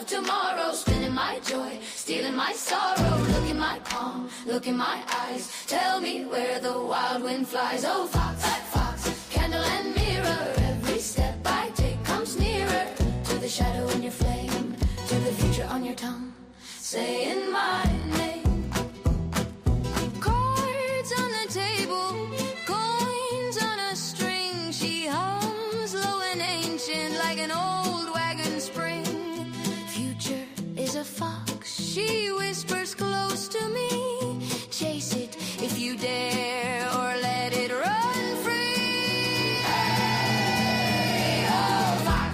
of tomorrow, spinning my joy, stealing my sorrow. Look in my palm, look in my eyes, tell me where the wild wind flies. Oh fox, fox, candle and mirror, every step I take comes nearer to the shadow in your flame, to the future on your tongue, saying my name. Cards on the table, coins on a string, she hums low and ancient like an old wagon spring. Future is a fox, she whispers close to me, chase it if you dare or let it run free. Hey, oh fox.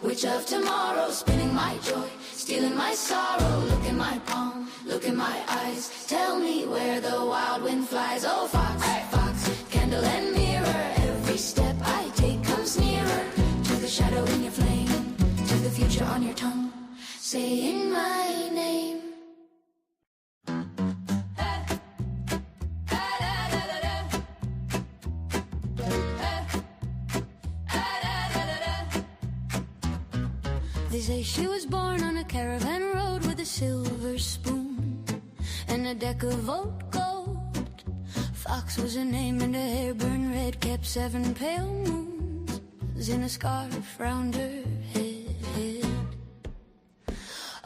Witch of tomorrow, spinning my joy, stealing my sorrow. Look in my palm, look in my eyes, tell me where the wild wind flies. Oh fox, fox, candle and mirror, every step I take comes nearer to the shadow in your flame, to the future on your tongue, saying my name. They say she was born on a caravan road with a silver spoon and a deck of old gold. Fox was her name and her hair burned red, kept 7 pale moons in a scarf round her head.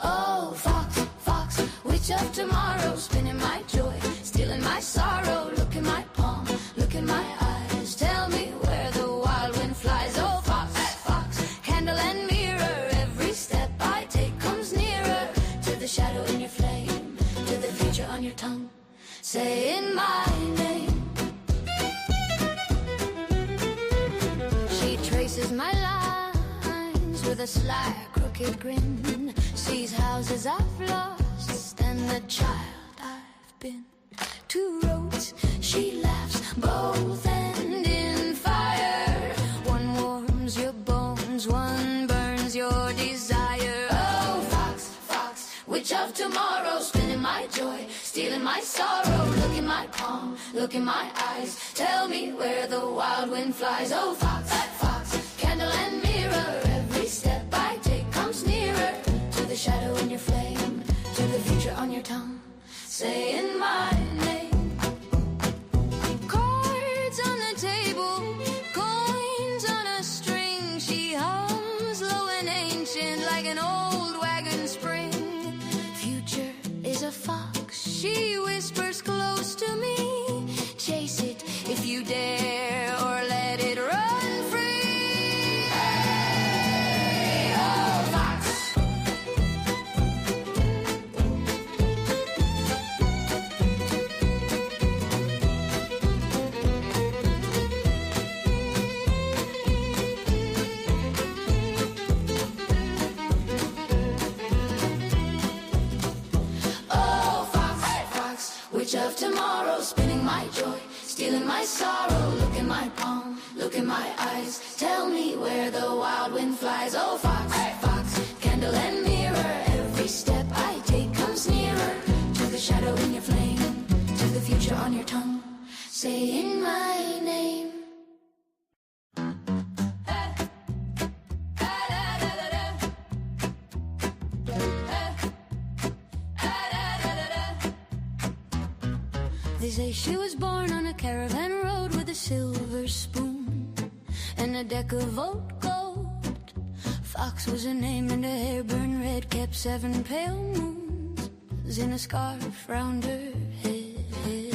Oh, fox, fox, witch of tomorrow, spinning my joy, stealing my sorrow. Look in my palm, look in my eyes, tell me where the wild wind flies. Oh, fox, fox, candle and mirror, every step I take comes nearer to the shadow in your flame, to the future on your tongue, saying my name. She traces my lines with a sly, crooked grin, sees houses I've lost and the child I've been. 2 roads, she laughs, both end in fire. One warms your bones, one burns your desire. Oh, fox, fox, witch of tomorrow, spinning my joy, stealing my sorrow. Look in my palm, look in my eyes, tell me where the wild wind flies. Oh, fox, fox, candle and mirror, every step I take comes nearer to the shadow in your flame, to the future on your tongue, saying my name. Cards on the table, coins on a string, she hums low and ancient like an old wagon spring. Future is a fox, she whispers close to me, chase it if you dare or let it run free. Hey, oh fox. Witch of tomorrow, spinning my joy, stealing my sorrow. Look in my palm, look in my eyes, tell me where the wild wind flies. Oh fox, fox, candle and mirror, every step I take comes nearer to the shadow in your flame, to the future on your tongue, saying my name. They say she was born on a caravan road with a silver spoon and a deck of old gold. Fox was her name and her hair burned red, kept 7 pale moons in a scarf round her head.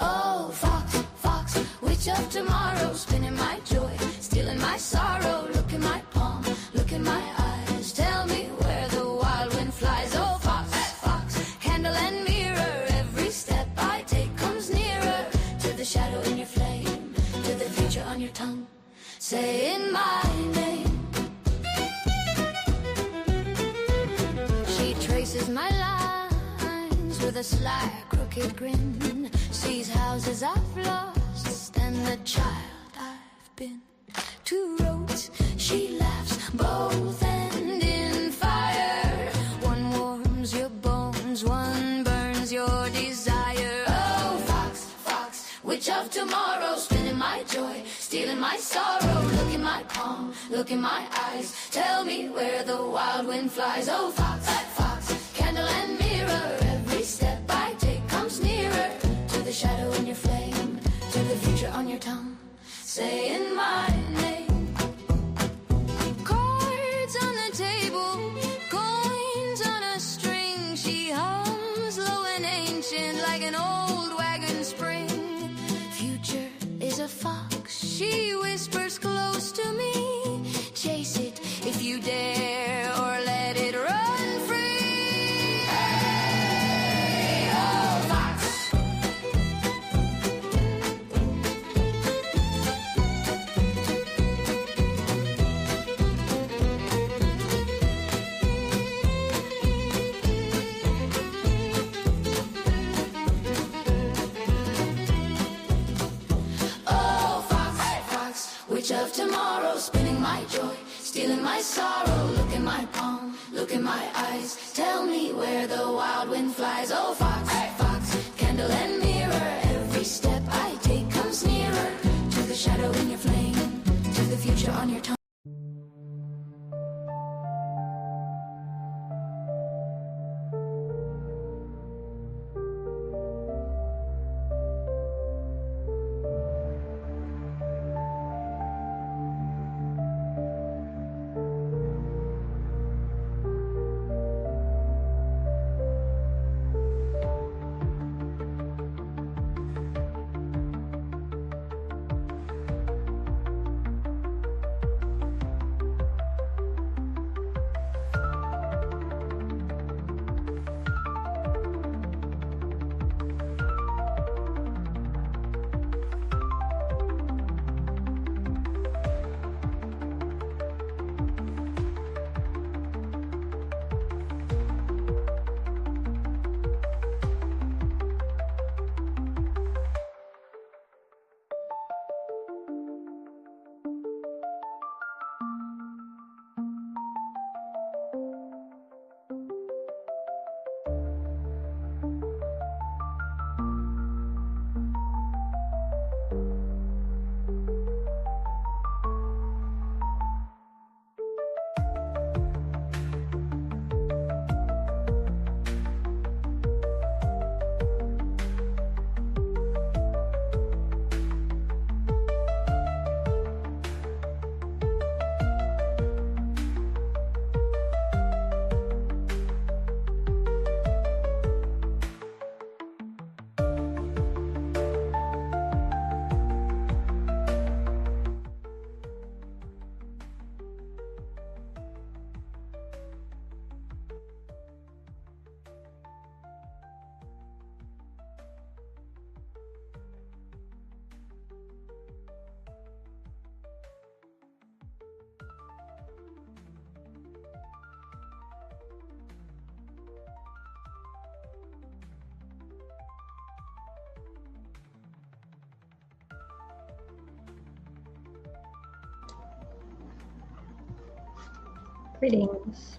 Oh, fox, fox, witch of tomorrow, spinning my joy, stealing my sorrow. Look in my palm, look in my eyes, tell me where the wild wind flies. Oh, fox, fox, candle and mirror, every step I take comes nearer to the shadow in your flame, to the future on your tongue, saying my name. She traces my lines with a sly, crooked grin, sees houses I've lost and the child I've been. Two roads, she laughs, both end in fire. One warms your bones, one burns your desire. Oh, fox, fox, witch of tomorrow, spinning my joy, stealing my sorrow. Look in my palm, look in my eyes, tell me where the wild wind flies. Oh, fox, fox, candle and mirror, every step I take comes nearer to the shadow in your flame, to the future on your tongue, saying my name. Cards on the table, coins on a string. She hums low and ancient like an old wagon spring. Future is a fox, she whispers close to me. Chase it if you dare, or let it run free. Hey, oh, fox. Oh, fox, fox, witch of tomorrow, spinning my joy, stealing my sorrow. Look in my palm, look in my eyes, tell me where the wild wind flies. Oh, fox, fox, candle and mirror, every step I take comes nearer to the shadow in your flame, to the future on your tongue. Greetings.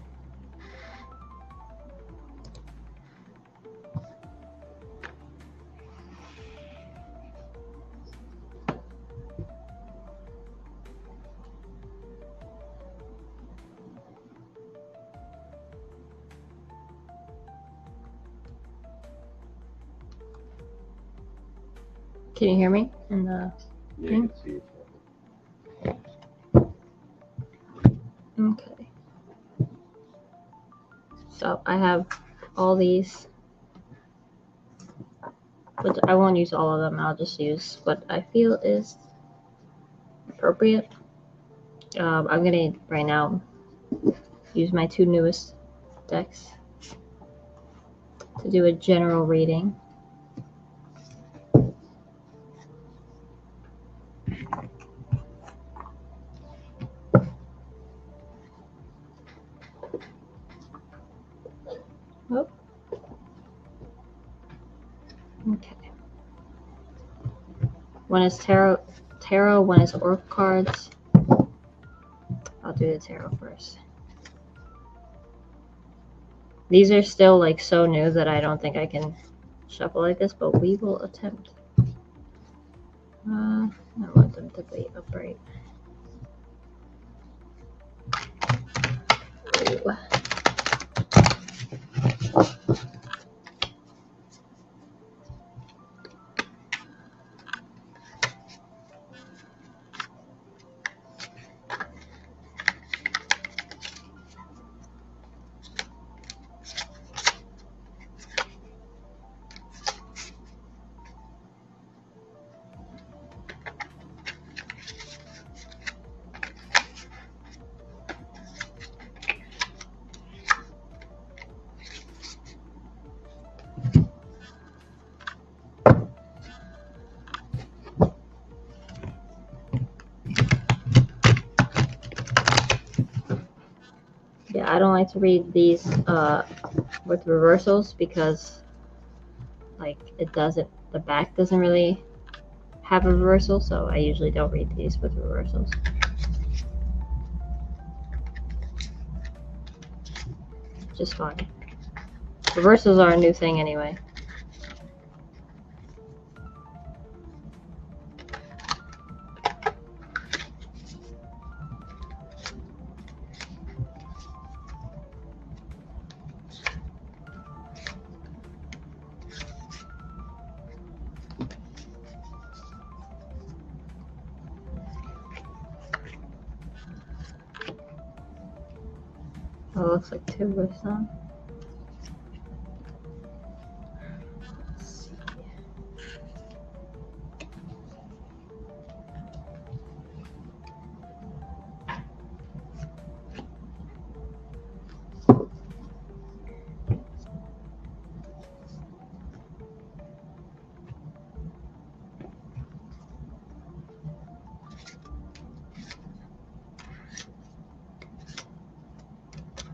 Can you hear me in the thing? Okay. So I have all these, but I won't use all of them. I'll just use what I feel is appropriate. I'm gonna right now use my two newest decks to do a general reading. Oh. Okay. One is tarot, one is oracle cards. I'll do the tarot first. These are still like so new that I don't think I can shuffle like this, but we will attempt. I want them to be upright. Ooh. Yeah, I don't like to read these with reversals because like the back doesn't really have a reversal, so I usually don't read these with reversals. Just fine. Reversals are a new thing anyway. Oh, it looks like two this time.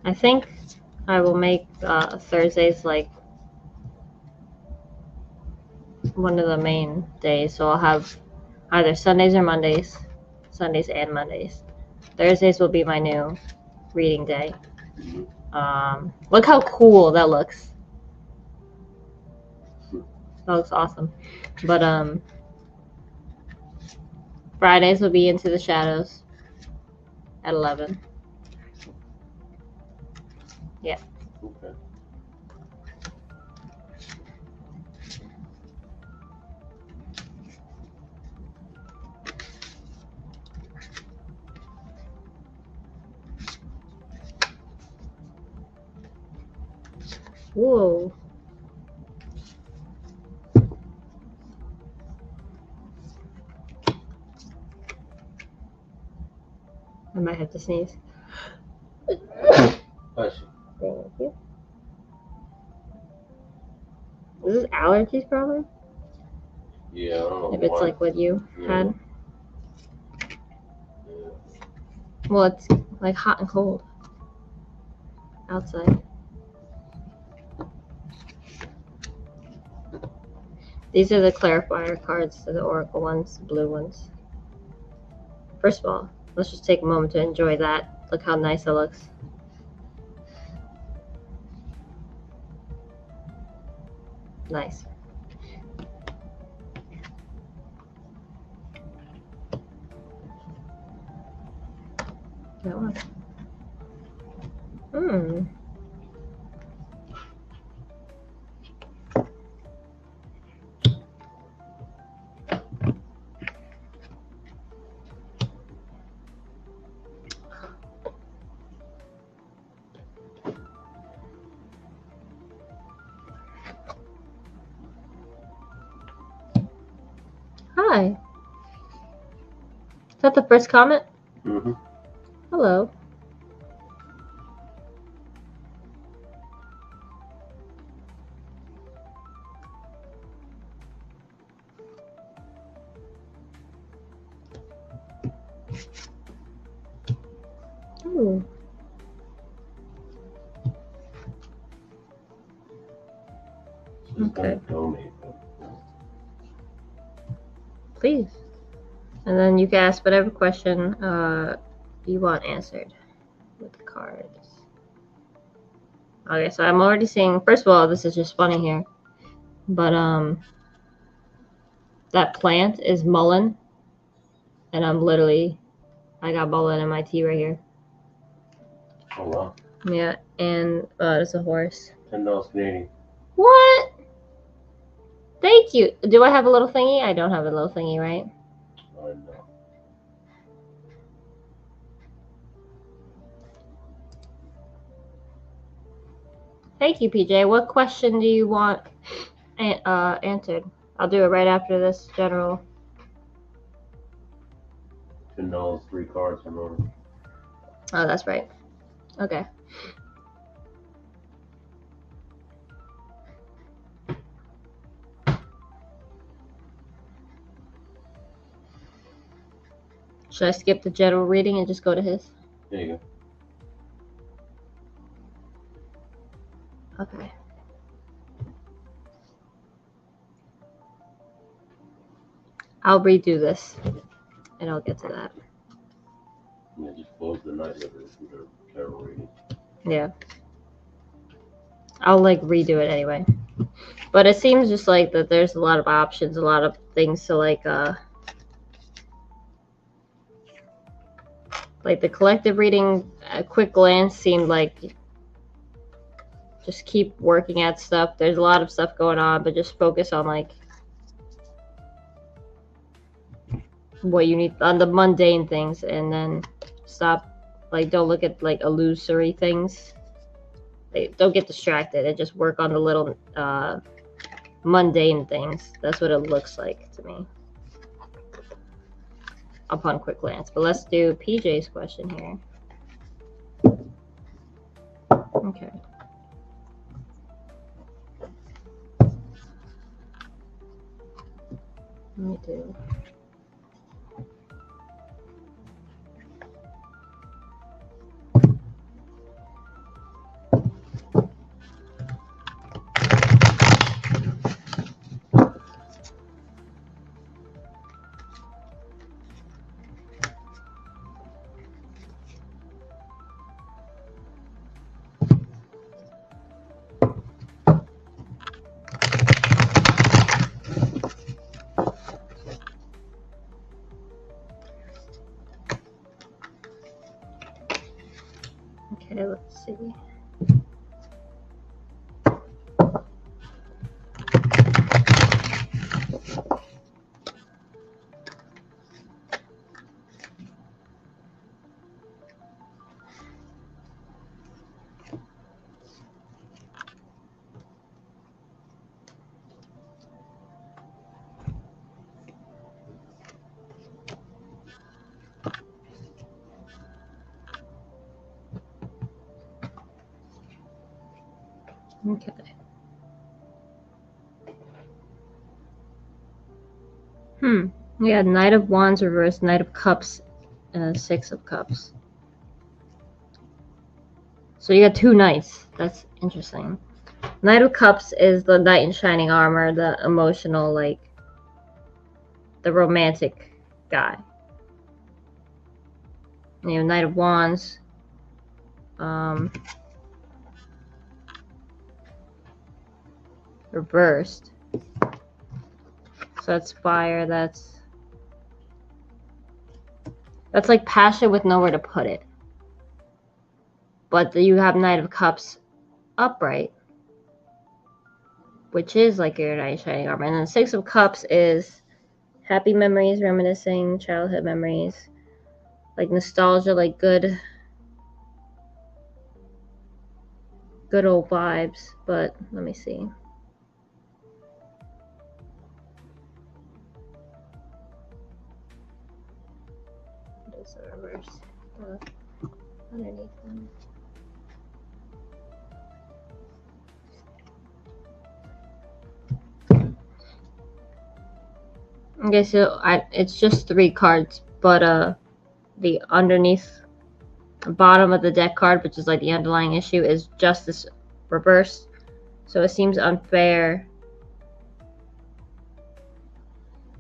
I think I will make Thursdays like one of the main days, so I'll have either Sundays or Mondays, Sundays and Mondays. Thursdays will be my new reading day. Look how cool that looks. That looks awesome. But Fridays will be Into the Shadows at 11. Yeah. Okay. Whoa. I might have to sneeze. Bless you. Thank you. Is this allergies problem? Yeah, I don't know If it's why. like what you had? Yeah. Well, it's like hot and cold outside. These are the clarifier cards, the oracle ones, the blue ones. First of all, let's just take a moment to enjoy that. Look how nice it looks. Nice. That one. Hi. Is that the first comment? Mm-hmm. Hello. Ooh. Okay. Donate. Please. And And then you can ask whatever question you want answered with the cards. Okay, so I'm already seeing, first of all, this is just funny here. But that plant is mullein. And I got mullein in my tea right here. Oh wow. Yeah, and there's a horse. $10 Canadian. What? Thank you. Do I have a little thingy? I don't have a little thingy, right? I know. Thank you, PJ. What question do you want answered? I'll do it right after this general. $10, 3 cards, remember? Oh, that's right. Okay. Should I skip the general reading and just go to his? There you go. Okay. I'll redo this, and I'll get to that. Yeah, just close the night liver with the tarot reading. Yeah. I'll like redo it anyway. But it seems just like that there's a lot of options, a lot of things to like the collective reading at a quick glance seemed like just keep working at stuff. There's a lot of stuff going on, but just focus on like what you need on the mundane things, and then stop, like, don't look at like illusory things. Don't get distracted and just work on the little mundane things. That's what it looks like to me upon quick glance. But let's do PJ's question here. Okay. Let me do. Okay, let's see. Okay. We had Knight of Wands reversed, Knight of Cups, and Six of Cups. So you got two knights. That's interesting. Knight of Cups is the knight in shining armor, the emotional, like, the romantic guy. You know, Knight of Wands. Reversed. So that's fire. That's like passion with nowhere to put it. But you have Knight of Cups upright, which is like your knight in shining armor. And then Six of Cups is happy memories, reminiscing, childhood memories, like nostalgia, like good old vibes. But let me see. What is the reverse? Underneath them. Okay, so it's just 3 cards, but the underneath bottom of the deck card, which is like the underlying issue, is Justice reversed. So it seems unfair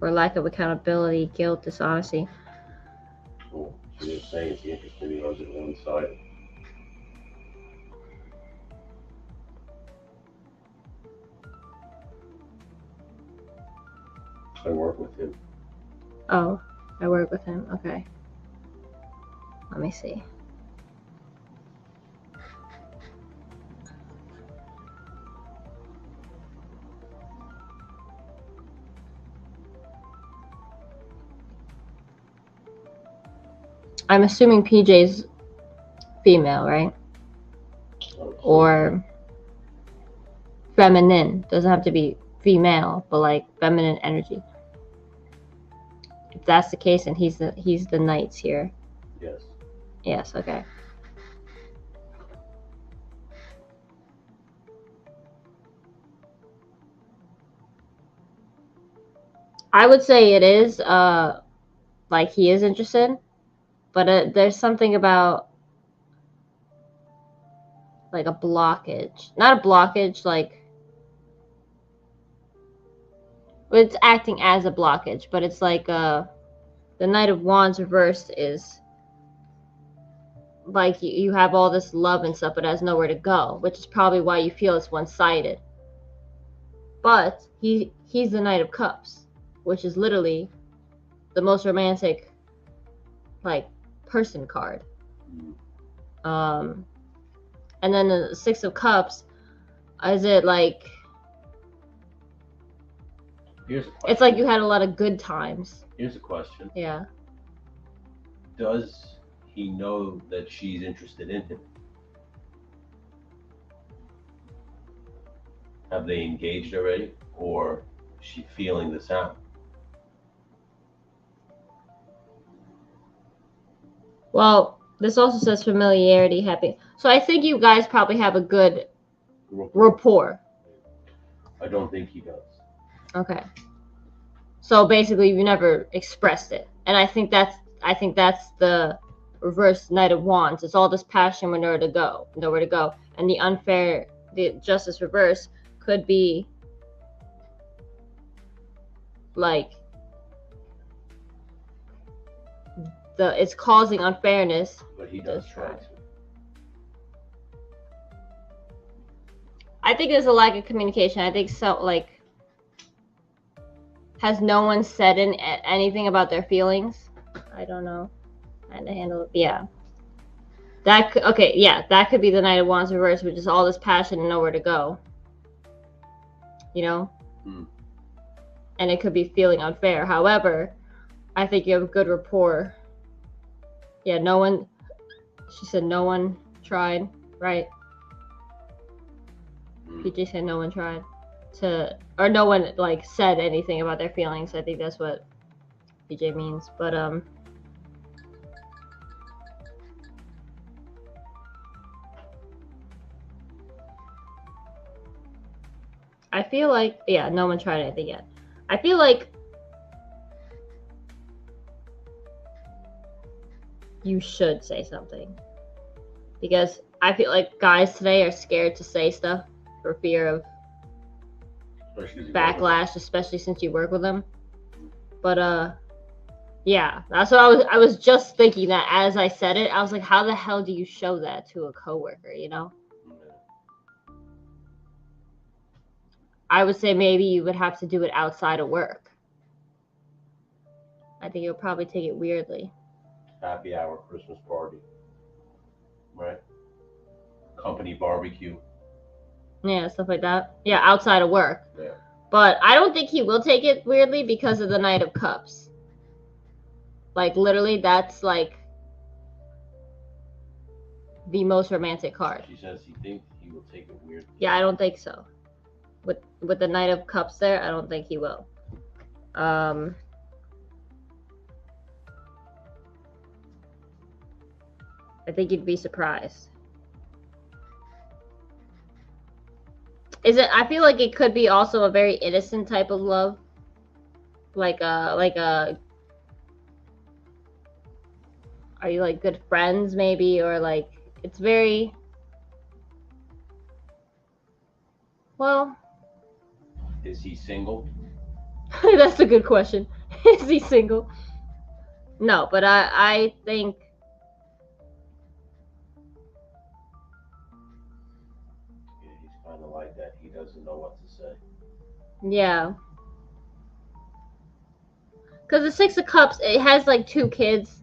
or lack of accountability, guilt, dishonesty. So she was saying she interested in was it one-sided. I work with him. Oh, I work with him. Okay. Let me see. I'm assuming PJ's female, right? Or feminine. Doesn't have to be female, but like feminine energy. If that's the case, and he's the knights here. Yes. Yes. Okay. I would say it is. Like he is interested, but there's something about like a blockage. Not a blockage, like it's acting as a blockage, but it's like the Knight of Wands reversed is like you have all this love and stuff, but it has nowhere to go, which is probably why you feel it's one-sided. But he's the Knight of Cups, which is literally the most romantic like person card. And then the Six of Cups, is it like it's like you had a lot of good times. Here's a question. Yeah. Does he know that she's interested in him? Have they engaged already, or is she feeling this out? Well, this also says familiarity, happy. So I think you guys probably have a good rapport. I don't think he does. Okay. So basically, you never expressed it, and I think that's the reverse Knight of Wands. It's all this passion with nowhere to go, and the justice reverse could be like it's causing unfairness. But he does try to. I think there's a lack of communication. I think so. Like, has no one said anything about their feelings? I don't know. And to handle it, yeah. That could be the Knight of Wands reverse, which is all this passion and nowhere to go. You know. And it could be feeling unfair. However, I think you have a good rapport. Yeah, no one. She said no one tried, right? PJ said no one tried or no one like said anything about their feelings. I think that's what PJ means. But I feel like no one tried anything yet. I feel like you should say something, because I feel like guys today are scared to say stuff for fear of backlash, especially since you work with them. But yeah, that's what I was just thinking that as I said it. I was like, how the hell do you show that to a coworker, you know? I would say maybe you would have to do it outside of work. I think you'll probably take it weirdly. Happy hour Christmas party. Right? Company barbecue. Yeah, stuff like that. Yeah, outside of work. Yeah. But I don't think he will take it weirdly because of the Knight of Cups. Like, literally, that's like the most romantic card. She says he thinks he will take it weirdly. Yeah, I don't think so. With the Knight of Cups there, I don't think he will. I think you'd be surprised. I feel like it could be also a very innocent type of love. Like a are you like good friends maybe, or like it's very well. Is he single? That's a good question. Is he single? No, but I think Yeah, he's kind of like that. He doesn't know what to say. yeah. Because the Six of Cups, it has like two kids,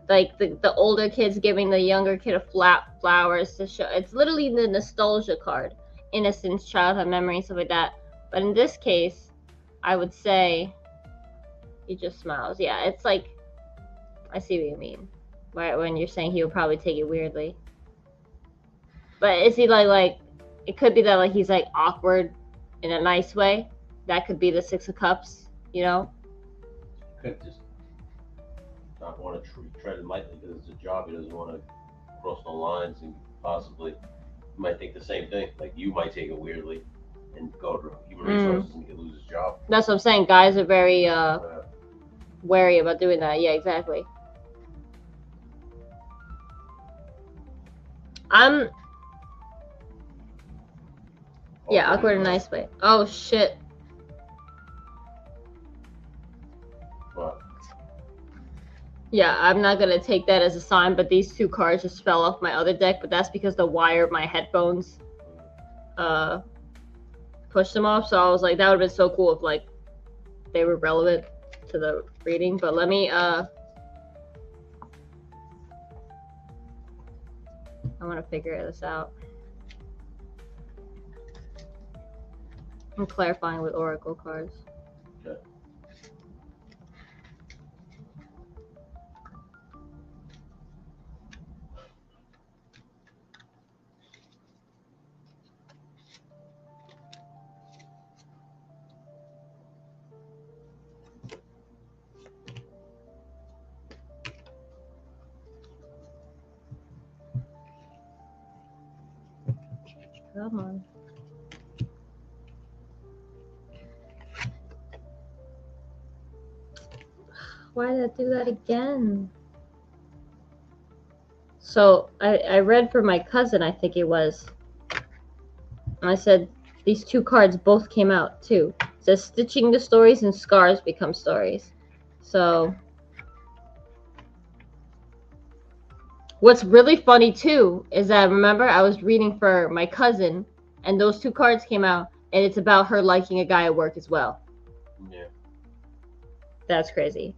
like the older kids giving the younger kid a flowers to show. It's literally the nostalgia card, innocence, childhood memories, stuff like that. But in this case, I would say he just smiles. Yeah, it's like I see what you mean. Right when you're saying he would probably take it weirdly. But is he like it could be that like he's like awkward in a nice way. That could be the Six of Cups, you know? Could just not want to tread him lightly because it's a job. He doesn't want to cross the lines and possibly he might think the same thing. Like you might take it weirdly and go to human resources and he could lose his job. That's what I'm saying. Guys are very wary about doing that. Yeah, exactly. Yeah, awkward in a nice way. Oh shit. What? Yeah, I'm not gonna take that as a sign, but these two cards just fell off my other deck, but that's because the wire of my headphones pushed them off. So I was like, that would have been so cool if like they were relevant to the reading. But let me I want to figure this out. I'm clarifying with oracle cards. Okay. Come on. Why did I do that again? So I read for my cousin, I think it was. And I said these two cards both came out too. It says stitching the stories and scars become stories. So what's really funny too is that remember I was reading for my cousin and those two cards came out and it's about her liking a guy at work as well. Yeah. That's crazy.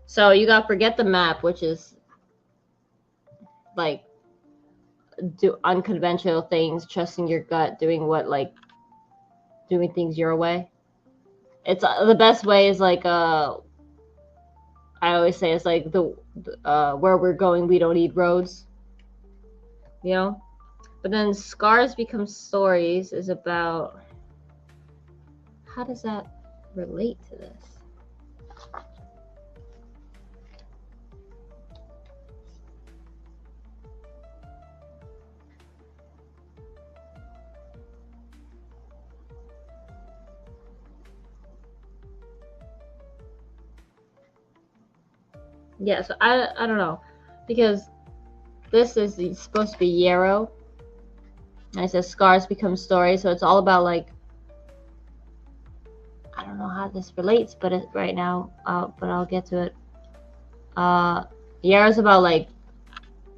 So you got forget the map, which is like do unconventional things, trusting your gut, doing things your way. It's the best way is like I always say it's like the where we're going we don't need roads, you know. But then scars become stories is about how does that relate to this? Yeah, so I don't know because this is supposed to be yarrow and it says scars become stories, so it's all about like I don't know how this relates but right now but I'll get to it. Yarrow's about like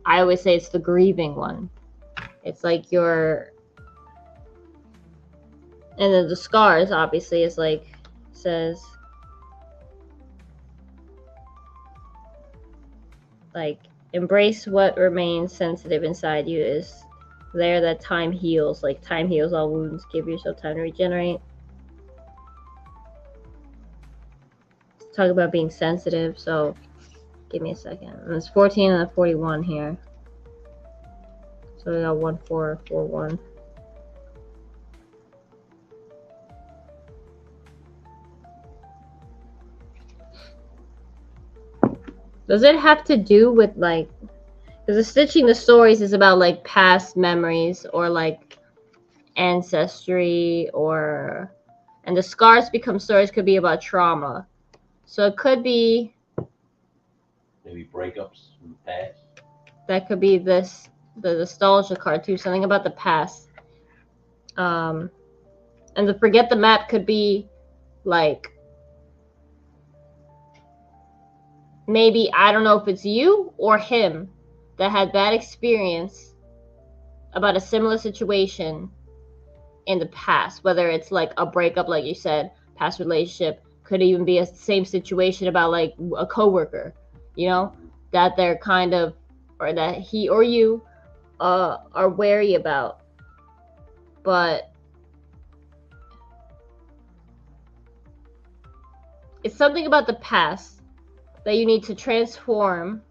I always say it's the grieving one. It's like your and then the scars obviously is like says like embrace what remains sensitive inside you is there that time heals, like time heals all wounds, give yourself time to regenerate. Talk about being sensitive, so give me a second. And it's 14 and a 41 here, so we got 1441. Does it have to do with like because the stitching the stories is about like past memories or like ancestry or and the scars become stories could be about trauma, so it could be Maybe breakups in the past. that could be this the nostalgia card too, something about the past. And the forget the map could be like maybe, I don't know if it's you or him that had bad experience about a similar situation in the past, whether it's like a breakup, like you said, past relationship, could even be a same situation about like a coworker, you know, that they're kind of, or that he or you are wary about. But it's something about the past that you need to transform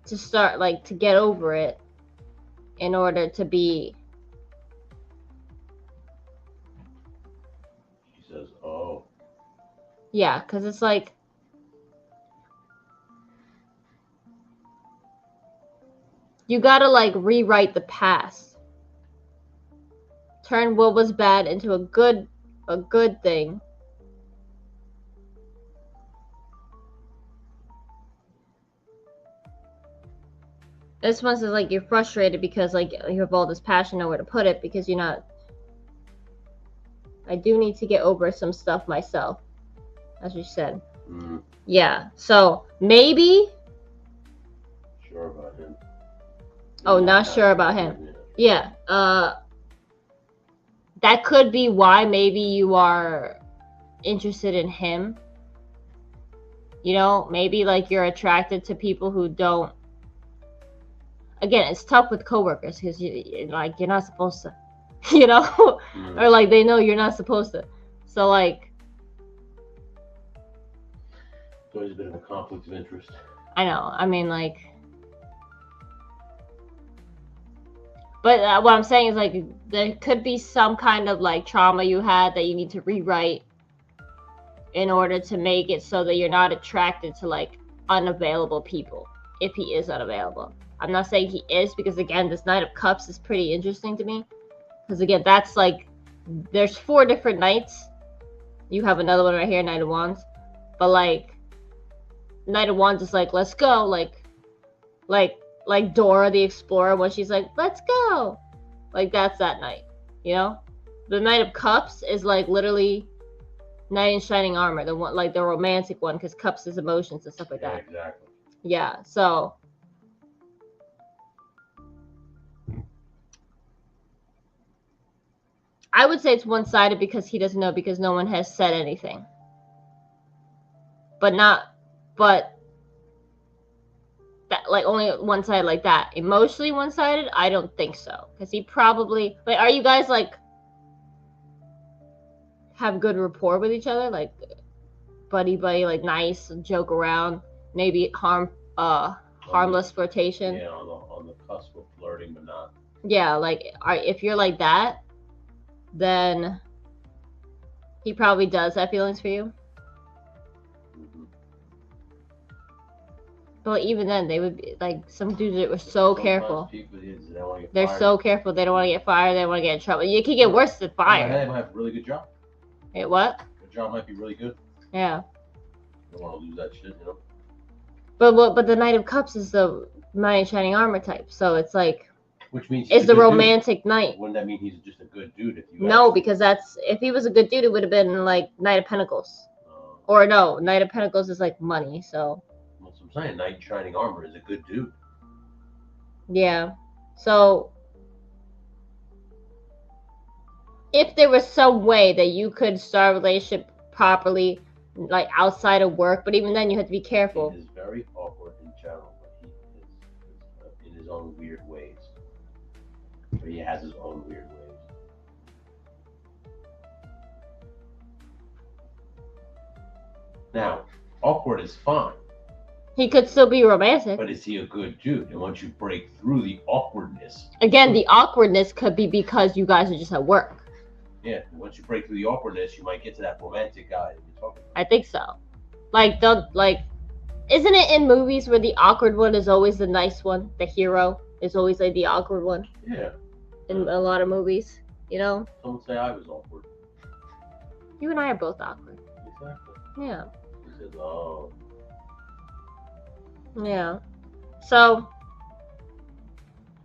to start, like, to get over it in order to be. She says, oh. Yeah, because it's like, you gotta like rewrite the past, turn what was bad into a good thing. This one says like you're frustrated because like you have all this passion, nowhere to put it, because you're not. I do need to get over some stuff myself, as you said. Yeah, so maybe. Sure about him. Oh, not sure about him. Yeah, that could be why maybe you are interested in him. You know, maybe like you're attracted to people who don't. Again, it's tough with coworkers because you're not supposed to, you know, or like they know you're not supposed to. So like, it's always a bit of a conflict of interest. I know. I mean, like, but what I'm saying is like there could be some kind of like trauma you had that you need to rewrite in order to make it so that you're not attracted to like unavailable people, if he is unavailable. I'm not saying he is, because again, this Knight of Cups is pretty interesting to me, because again, that's like, there's 4 different knights. You have another one right here, Knight of Wands, but like Knight of Wands is like, let's go, like Dora the Explorer when she's like, let's go, like that's that knight, you know. The Knight of Cups is like literally knight in shining armor, the one, like the romantic one, because cups is emotions and stuff like that. Exactly. Yeah, so I would say it's one-sided because he doesn't know, because no one has said anything. But that, like, only one side like that. Emotionally one-sided, I don't think so. Because he probably, like, are you guys like have good rapport with each other? Like buddy, like nice, joke around, maybe harmless flirtation. Yeah, on the cusp of flirting, but not. Yeah, like if you're like that, then he probably does have feelings for you. But even then, they would be like, some dudes that were so careful. They're so careful. They don't want to get fired. They don't want to get in trouble. You can get worse than fired. They might have a really good job. Hey, what? Their job might be really good. Yeah. You don't want to lose that shit, you know. But the Knight of Cups is the Knight in Shining Armor type, so it's like, which means it's the romantic knight. Wouldn't that mean he's just a good dude? If you no, because that's, if he was a good dude, it would have been like Knight of Pentacles. Or no, Knight of Pentacles is like money, so. That's what I'm saying. Knight in Shining Armor is a good dude. Yeah. So if there was some way that you could start a relationship properly, like outside of work, but even then you have to be careful. He is very awkward in general, but he is in his own weird ways. But he has his own weird ways. Now, awkward is fine. He could still be romantic. But is he a good dude? And once you break through the awkwardness... Again, the awkwardness could be because you guys are just at work. Yeah, once you break through the awkwardness, you might get to that romantic guy that you're talking about. I think so. Isn't it in movies where the awkward one is always the nice one? The hero is always like the awkward one? Yeah. In a lot of movies, you know? Don't say I was awkward. You and I are both awkward. Exactly. Yeah. He says, oh... Yeah. So.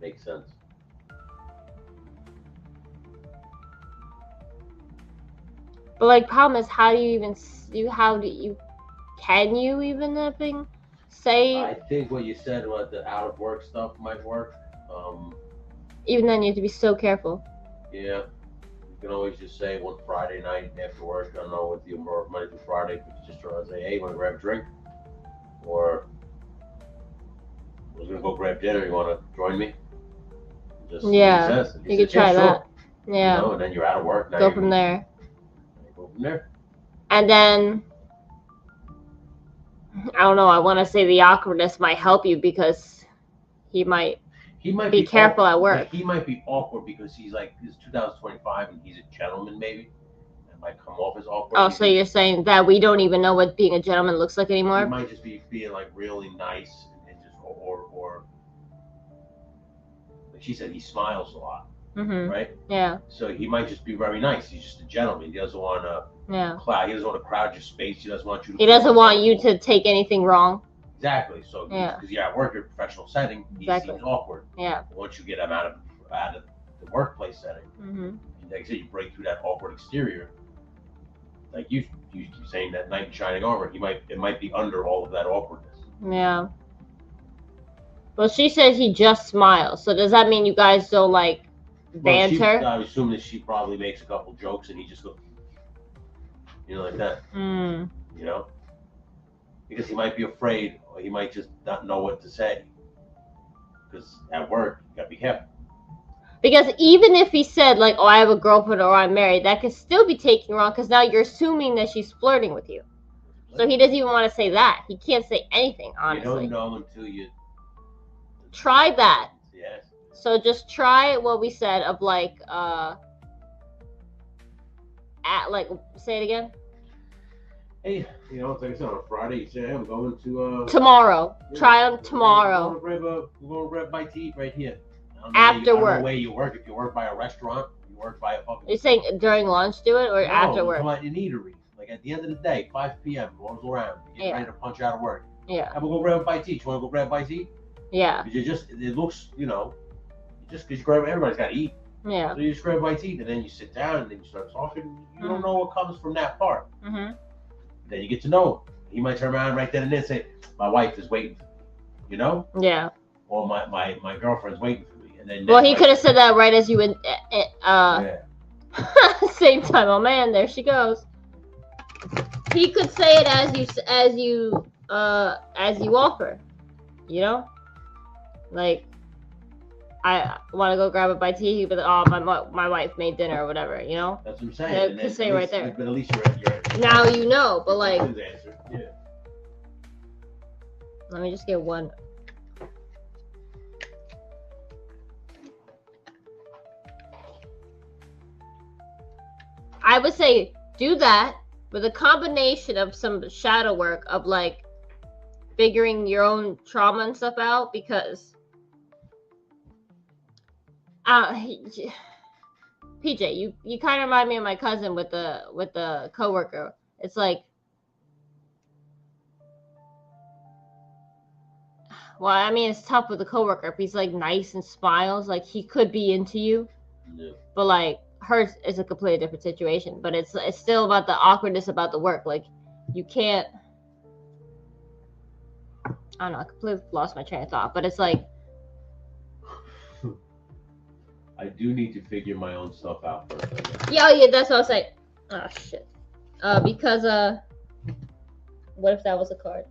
Makes sense. But like, problem is, how do you can you even say? I think what you said about the out of work stuff might work. Even then, you have to be so careful. Yeah. You can always just say one Friday night after work, I don't know, with you more Monday through Friday, but you just try to say, hey, you want to grab a drink? Or I was going to go grab dinner. You want to join me? Just see what he says. If he You says, could try sure. that. Yeah. You know, and then you're out of work. Now Go from there. Go from there. And then, I don't know, I want to say the awkwardness might help you because he might be careful at work. Like, he might be awkward because he's like, it's 2025 and he's a gentleman maybe. It might come off as awkward. Oh, so you're saying that we don't even know what being a gentleman looks like anymore? He might just be being like really nice and just, or like she said, he smiles a lot. Mm-hmm. Right? Yeah. So he might just be very nice. He's just a gentleman. He doesn't want to he doesn't want to crowd your space. He doesn't want you to. He doesn't want you to take anything wrong. Exactly. So because you're at work, you're in a professional setting, he seems awkward. Yeah. But once you get him out of the workplace setting, and like I said, you break through that awkward exterior. Like you keep saying that knight in shining armor, it might be under all of that awkwardness. Yeah. Well, she says he just smiles. So does that mean you guys don't like banter? I assume that she probably makes a couple jokes and he just goes, like that. You know, because he might be afraid or he might just not know what to say. Because at work, you gotta be careful. Because even if he said like, "Oh, I have a girlfriend" or "I'm married," that could still be taken wrong. Because now you're assuming that she's flirting with you. So he doesn't even want to say that. He can't say anything, honestly. You don't know until you try that. Yes. So just try what we said of like say it again. Hey, it's like I said, on a Friday, you say, hey, I'm going to tomorrow. Try them tomorrow. We're going to grab a bite to eat right here. After work. I don't know where you work. If you work by a restaurant, you work by a fucking. You're saying during lunch do it or after work? No, an eatery. Like at the end of the day, 5 p.m. rolls around. You get ready to punch out of work. Yeah. I'm going to go grab a bite to eat. You want to go grab a bite to eat? Yeah. Because it looks, just because you grab, everybody's got to eat. Yeah. So you just grab a bite to eat, and then you sit down, and then you start talking. You don't know what comes from that part. Mm-hmm. Then you get to know him. He might turn around right then and there and say, my wife is waiting, Yeah. Or my girlfriend's waiting for me. And then. Well, he could have said that right as you same time. Oh man, there she goes. He could say it as you offer. Like, I want to go grab a bite to eat, but my wife made dinner or whatever, That's what I'm saying. You could say right there. But at least you're now you know, but like. His answer. Yeah. Let me just get one. I would say do that with a combination of some shadow work of like figuring your own trauma and stuff out, because PJ, you kind of remind me of my cousin with the coworker. It's like, well, I mean, it's tough with a coworker if he's like nice and smiles, like he could be into you. Yeah. But like hers is a completely different situation. But it's still about the awkwardness about the work. Like you can't. I don't know. I completely lost my train of thought. But it's like. I do need to figure my own stuff out first. Yeah, that's what I was saying. Oh shit. Because what if that was a card?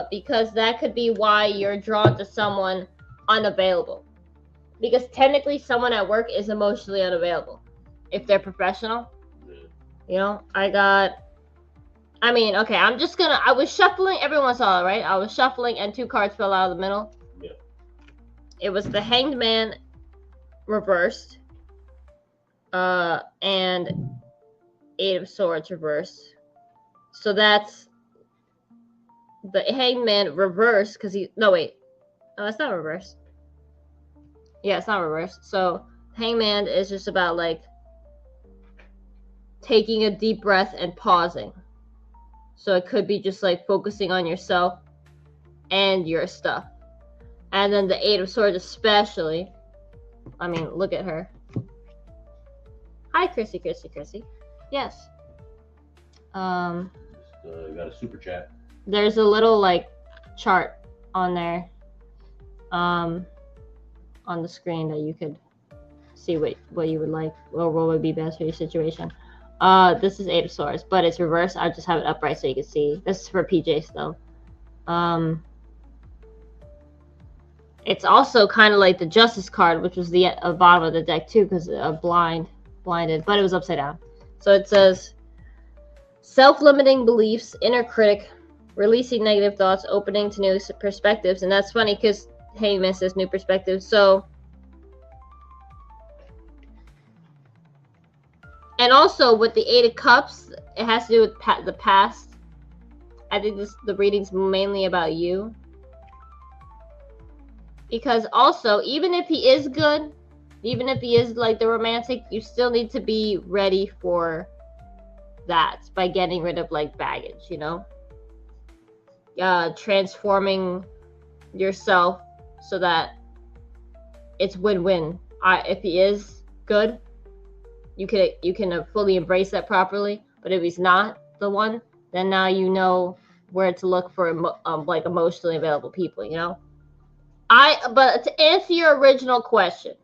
Because that could be why you're drawn to someone unavailable. Because technically someone at work is emotionally unavailable if they're professional. Yeah. I was shuffling, everyone saw it, right? I was shuffling and 2 cards fell out of the middle. Yeah. It was the Hanged Man reversed, and 8 of Swords reversed. So that's the Hanged Man reversed because it's not reversed. Yeah, it's not reversed. So Hangman is just about like taking a deep breath and pausing. So it could be just like focusing on yourself and your stuff. And then the 8 of Swords especially. I mean, look at her. Hi, Chrissy. Yes. got a super chat. There's a little like chart on there, on the screen that you could see what you would like or what would be best for your situation. This is Eight of Swords, but it's reversed. I just have it upright so you can see. This is for PJs though. It's also kind of like the Justice card, which was the bottom of the deck too, because blinded, but it was upside down. So it says, self-limiting beliefs, inner critic, releasing negative thoughts, opening to new perspectives. And that's funny because Heyman says new perspectives. So, and also with the Eight of Cups, it has to do with the past. I think the reading's mainly about you. Because also, even if he is good, even if he is like the romantic, you still need to be ready for that by getting rid of like baggage, you know? Transforming yourself so that it's win-win. If he is good, you can fully embrace that properly. But if he's not the one, then now you know where to look for like emotionally available people, you know? But to answer your original question,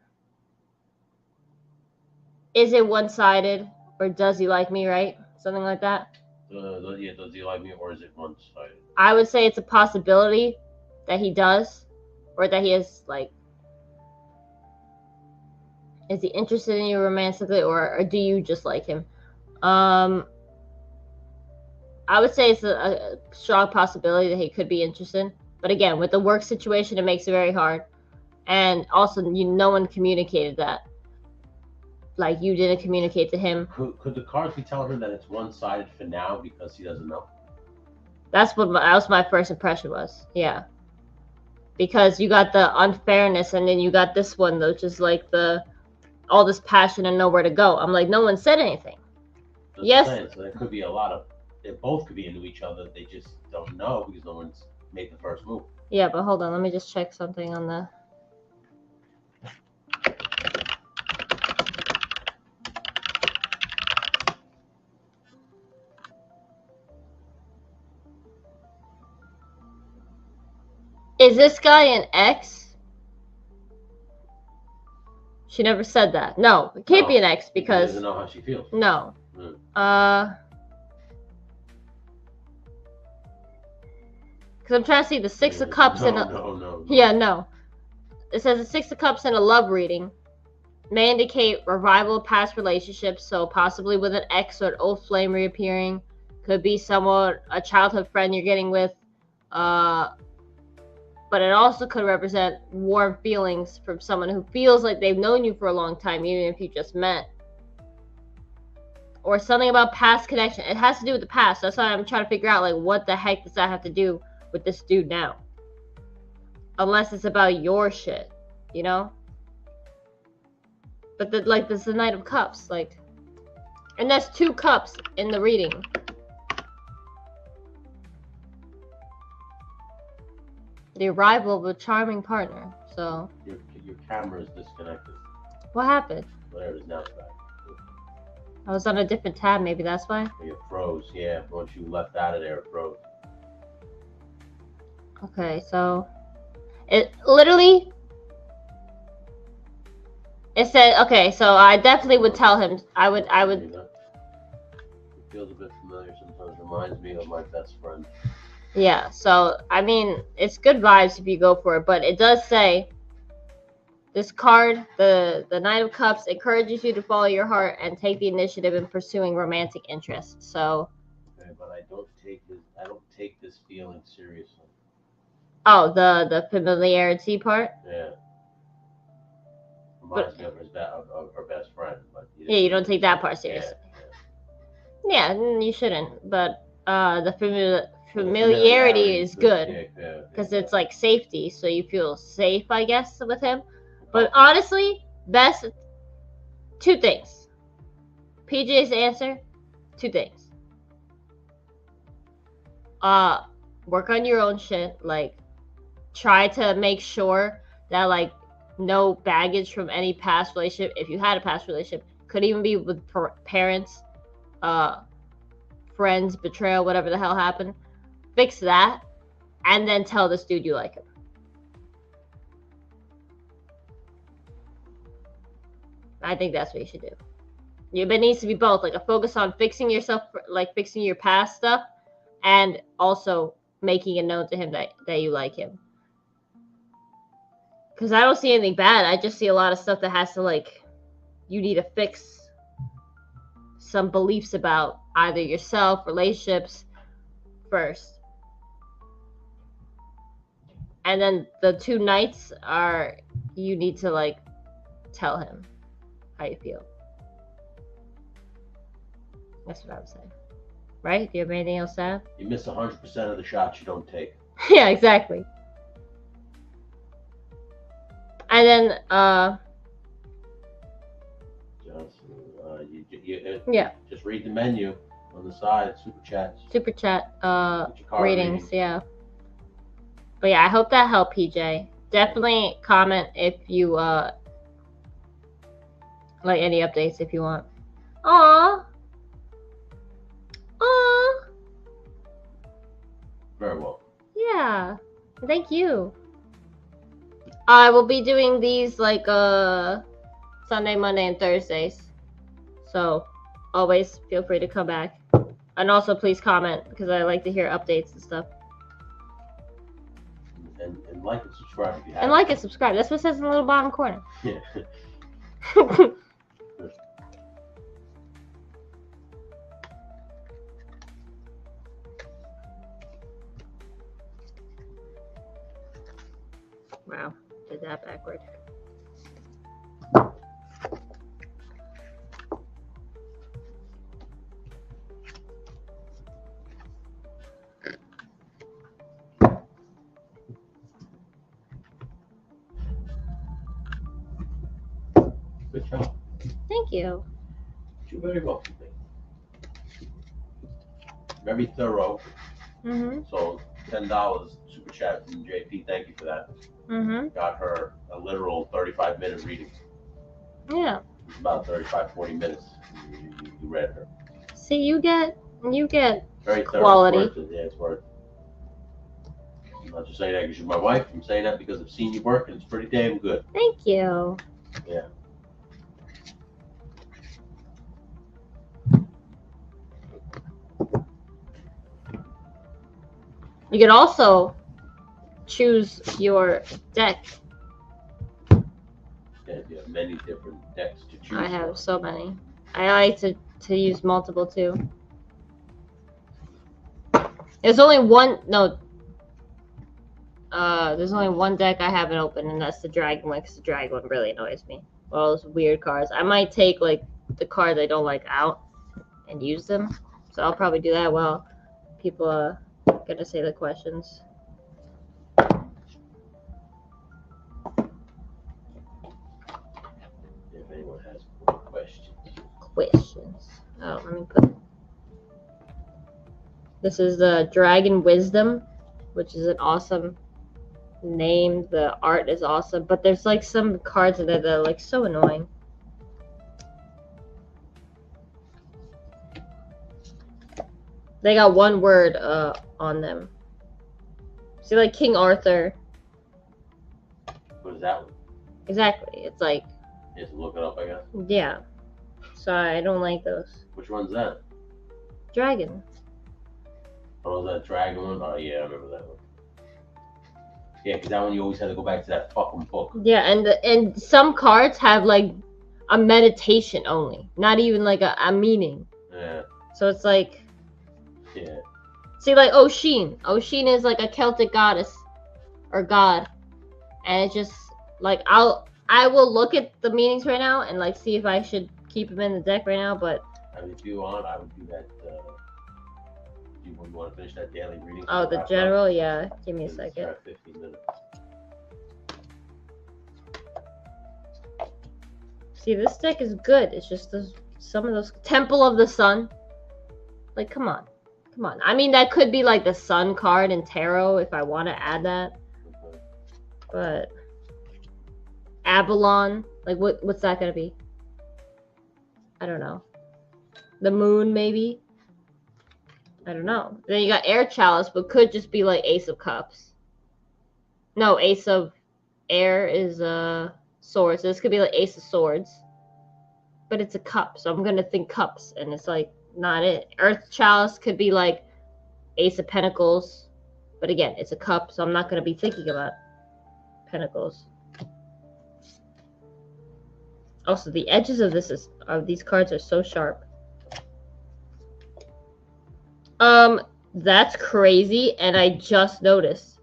is it one-sided or does he like me, right? Something like that. Yeah, does he like me or is it one-sided? I would say it's a possibility that he does, or that he is like. Is he interested in you romantically, or do you just like him? I would say it's a strong possibility that he could be interested. But again, with the work situation, it makes it very hard. And also, no one communicated that. Like, you didn't communicate to him. Could the cards be telling him that it's one-sided for now because he doesn't know? That was my first impression was. Yeah. Because you got the unfairness, and then you got this one, though, just like all this passion and nowhere to go. I'm like, no one said anything. That's yes. So there could be a lot of. They both could be into each other. They just don't know because no one's made the first move. Yeah, but hold on. Let me just check something on the. Is this guy an ex? She never said that. No, it can't be an ex because. She doesn't know how she feels. No. Because I'm trying to see the Six of Cups and no. Yeah, no. It says the Six of Cups in a love reading may indicate revival of past relationships, so possibly with an ex or an old flame reappearing. Could be someone, a childhood friend you're getting with. But it also could represent warm feelings from someone who feels like they've known you for a long time, even if you just met. Or something about past connection. It has to do with the past. That's why I'm trying to figure out, like, what the heck does that have to do with this dude now? Unless it's about your shit, you know? But this is the Knight of Cups, like, and that's 2 cups in the reading. The arrival of a charming partner. So your camera is disconnected. What happened? There it is, now it's back. I was on a different tab, maybe that's why. It froze, yeah. Once you left out of there, it froze. Okay, so it literally. It said, okay, so I definitely would tell him. I would. It feels a bit familiar sometimes. Reminds me of my best friend. Yeah, so I mean, it's good vibes if you go for it, but it does say this card, the Knight of Cups, encourages you to follow your heart and take the initiative in pursuing romantic interests. So. Okay, but I don't take this feeling seriously. Oh, the familiarity part. Yeah. Reminds me of her best friend, but yeah, you don't take that part seriously. Yeah, you shouldn't. But the familiarity is good because it's like safety, so you feel safe, I guess, with him. But honestly, best 2 things. PJ's answer, 2 things. Work on your own shit. Like, try to make sure that, like, no baggage from any past relationship. If you had a past relationship, could even be with parents, friends, betrayal, whatever the hell happened. Fix that, and then tell this dude you like him. I think that's what you should do. But it needs to be both, like a focus on fixing yourself, like fixing your past stuff, and also making it known to him that you like him. Because I don't see anything bad. I just see a lot of stuff that has to, like, you need to fix some beliefs about either yourself, relationships first. And then the 2 nights are, you need to, like, tell him how you feel. That's what I would say. Right? Do you have anything else to add? You miss 100% of the shots you don't take. Yeah, exactly. And then, yeah. Just read the menu on the side, Super chat, ratings, yeah. But yeah, I hope that helped, PJ. Definitely comment if you, like any updates if you want. Aww. Aww. Very well. Yeah. Thank you. I will be doing these like Sunday, Monday, and Thursdays. So always feel free to come back. And also please comment because I like to hear updates and stuff. And like and subscribe if you have. And like and subscribe. That's what it says in the little bottom corner. Yeah. Wow, did that backward. Good job. Thank you. You're very welcome. Very thorough. Mm-hmm. So $10 super chat from JP. Thank you for that. Mm-hmm. Got her a literal 35-minute reading. Yeah. It's about 35, 40 minutes. You read her. See, you get Very thorough. quality. It's worth it. Yeah, it's worth it. I'm not just saying that because you're my wife. I'm saying that because I've seen you work and it's pretty damn good. Thank you. Yeah. You can also choose your deck. Yeah, you have many different decks to choose I have from. so many. I like to use multiple too. There's only one there's only one deck I haven't opened, and that's the dragon one, because the dragon one really annoys me. All those weird cards. I might take like the cards I don't like out and use them. So I'll probably do that while people are gonna say the questions. If anyone has questions. Oh, let me put. This is the Dragon Wisdom, which is an awesome name. The art is awesome, but there's like some cards in there that are like so annoying. They got one word on them. See, like King Arthur. What is that one? Exactly. It's like, Just look it up, I guess. yeah. So I don't like those. Which one's that? Dragon. Oh, was that dragon one? Oh, yeah, I remember that one. Yeah, because that one you always had to go back to that fucking book. Yeah, and some cards have like a meditation only, not even like a meaning. Yeah. So it's like, Yeah. see, like Oshin. Oshin is like a Celtic goddess or god, and it's just like I will look at the meanings right now and like see if I should keep them in the deck right now. But I mean, if you want, I would do that. You want to finish that daily reading? oh, the general, yeah. Give me a second. 15 minutes. See, this deck is good. It's just some of those Temple of the Sun. Like, come on. Come on. I mean, that could be like the Sun card in Tarot if I want to add that. Okay. But Avalon, like what's that gonna be? I don't know. The Moon, maybe. I don't know. Then you got Air Chalice, but could just be like Ace of Cups. No, Ace of Air is Swords. So this could be like Ace of Swords. But it's a cup, so I'm gonna think cups, and it's like not it. Earth Chalice could be like Ace of Pentacles. But again, it's a cup, so I'm not gonna be thinking about Pentacles. Also, the edges of these cards are so sharp. That's crazy, and I just noticed.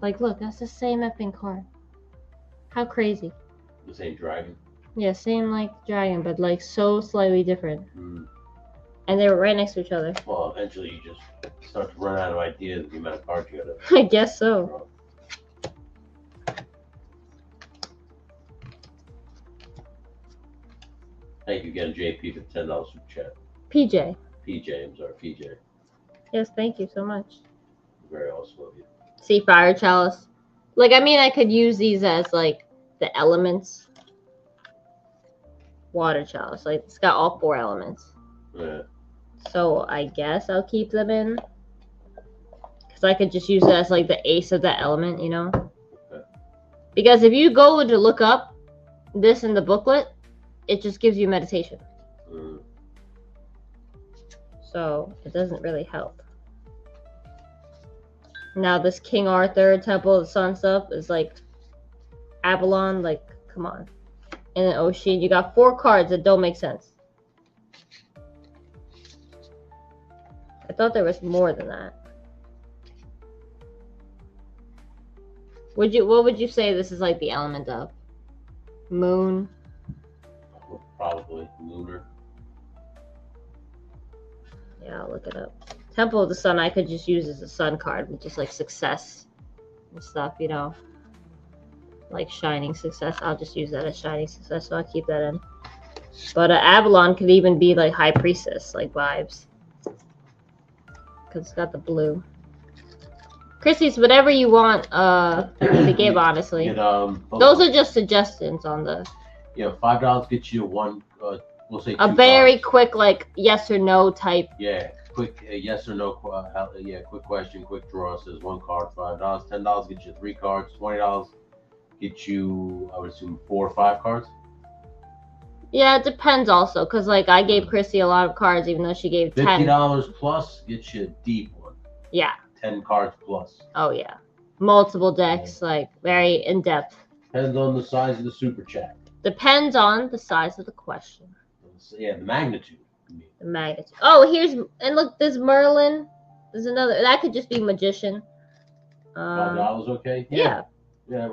Like, look, that's the same effing card. How crazy. The same dragon? Yeah, same like dragon, but like so slightly different. Mm. And they were right next to each other. Well, eventually you just start to run out of ideas of the amount of cards you gotta I guess so. draw. Thank you again, JP, for the $10 super chat. PJ. PJ, I'm sorry, PJ. Yes, thank you so much. Very awesome of you. See, Fire Chalice. Like, I mean, I could use these as like the elements. Water Chalice. Like, it's got all 4 elements. Yeah. So I guess I'll keep them in. Because I could just use it as like the ace of that element, you know? Okay. Because if you go to look up this in the booklet, it just gives you meditation. Mm. So it doesn't really help. Now this King Arthur, Temple of the Sun stuff is like Avalon, like, come on. And then Oshin, you got 4 cards that don't make sense. I thought there was more than that. What would you say this is like the element of? Moon. Probably lunar. Yeah, I'll look it up. Temple of the Sun I could just use as a sun card, with just like success and stuff, you know. Like shining success. I'll just use that as shining success, so I'll keep that in. But Avalon could even be like High Priestess, like vibes. Because it's got the blue. Chrissy's whatever you want to give, honestly. Get, Those are just suggestions on the... Yeah, $5 gets you one, we'll say 2 A very cards. quick, like, yes or no type. Yeah, quick yes or no, quick question, quick draw. Says 1 card, $5. $10 gets you 3 cards. $20 gets you, I would assume, 4 or 5 cards. Yeah, it depends also, because, like, I gave Chrissy a lot of cards, even though she gave 10. $50 plus gets you a deep one. Yeah. 10 cards plus. Oh, yeah. Multiple decks, like, very in-depth. Depends on the size of the super chat. Depends on the size of the question. Yeah, the magnitude. The magnitude. Oh, here's... And look, there's Merlin. There's another... That could just be Magician. $5 okay? Yeah. Yeah.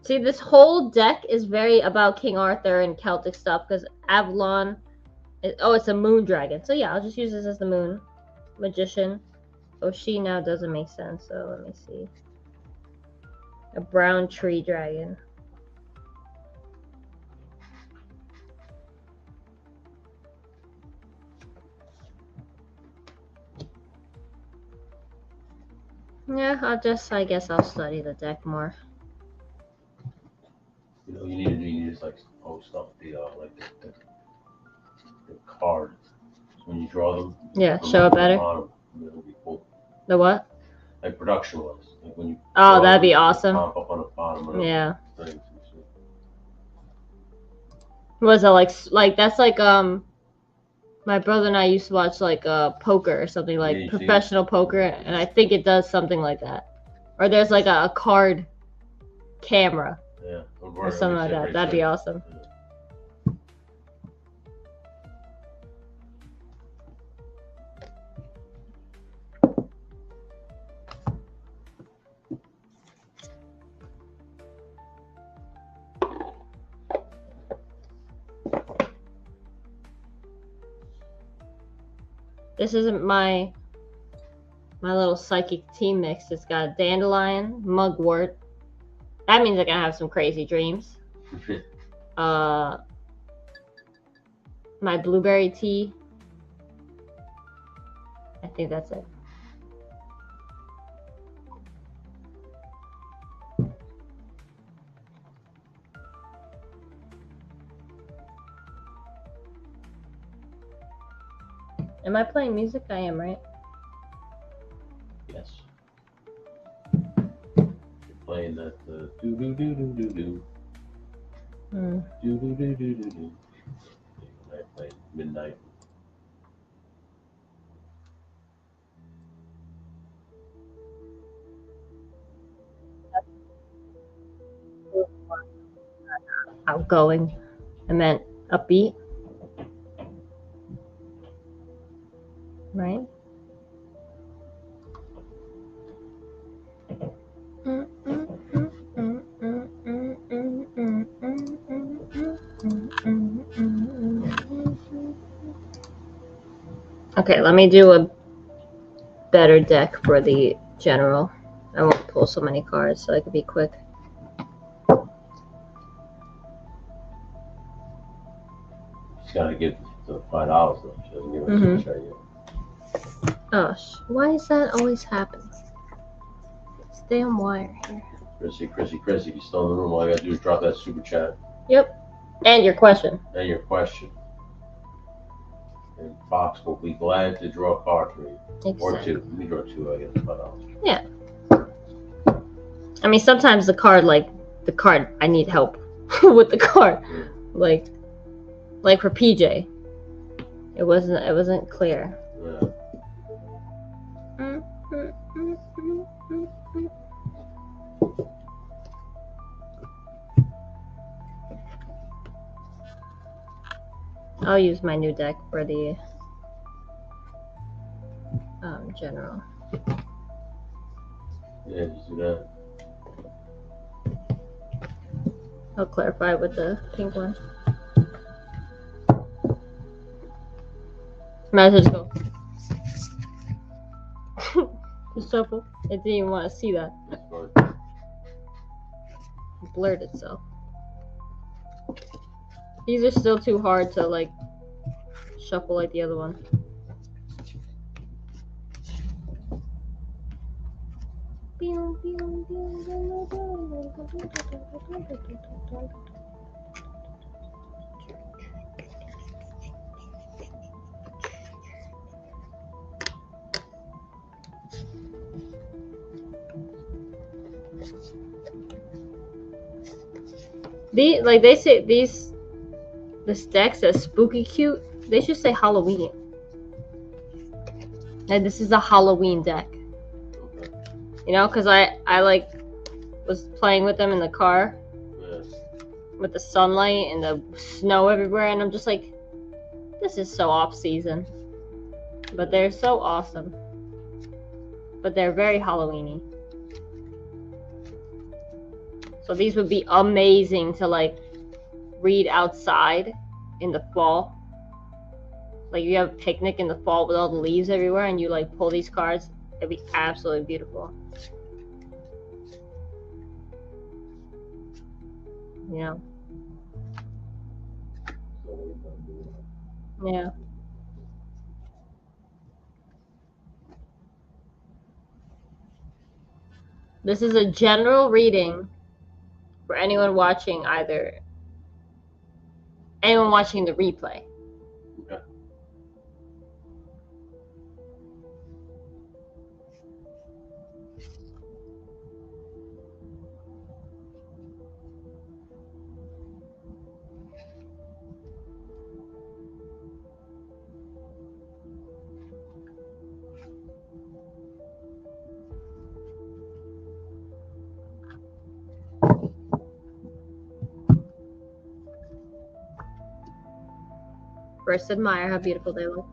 See, this whole deck is very about King Arthur and Celtic stuff, because Avalon... it's a moon dragon. So yeah, I'll just use this as the moon. Magician. Oshi now doesn't make sense, so let me see. A brown tree dragon. Yeah, I guess I'll study the deck more. You know, you need to just like post up the the cards when you draw them. Yeah, show it better. It'll be cool. The what? Like production wise, like when you. Oh, that'd be awesome. Pop up on the bottom of Yeah. things. Was it like that's like my brother and I used to watch like poker or something, like Yeah, professional poker, and I think it does something like that. Or there's like a card camera Yeah. or something like that. That'd be awesome. Yeah. This isn't my little psychic team mix. It's got dandelion, mugwort. That means I'm gonna have some crazy dreams. my blueberry tea. I think that's it. Am I playing music? I am, right? Yes. You're playing that do do do do do do. Do do do do do do. I play midnight. Outgoing. I meant upbeat. Right? Okay, let me do a better deck for the general. I won't pull so many cards so I can be quick. She's gotta give the $5 though. She doesn't give us a share yet. Oh, why is that always happening? Stay on wire here. Chrissy, you still in the room? All I gotta do is drop that super chat. Yep. And your question. And your question. And Fox will be glad to draw a card for you. Exactly. Or two. Let me draw two, I get $5. Yeah. I mean, sometimes the card I need help with the card. Like for PJ. It wasn't clear. Yeah. I'll use my new deck for the general. Yeah, just do that. I'll clarify with the pink one. Might as well just go. Just shuffle. It didn't even want to see that. It blurred itself. These are still too hard to like shuffle like the other one. They say this deck says spooky cute. They should say Halloween. And this is a Halloween deck. You know, because I like was playing with them in the car with the sunlight and the snow everywhere, and I'm just like, this is so off season. But they're so awesome. But they're very Halloweeny. So these would be amazing to like read outside in the fall. Like you have a picnic in the fall with all the leaves everywhere and you like pull these cards. It'd be absolutely beautiful. Yeah. Yeah. This is a general reading for anyone watching anyone watching the replay. Okay. First admire how beautiful they look.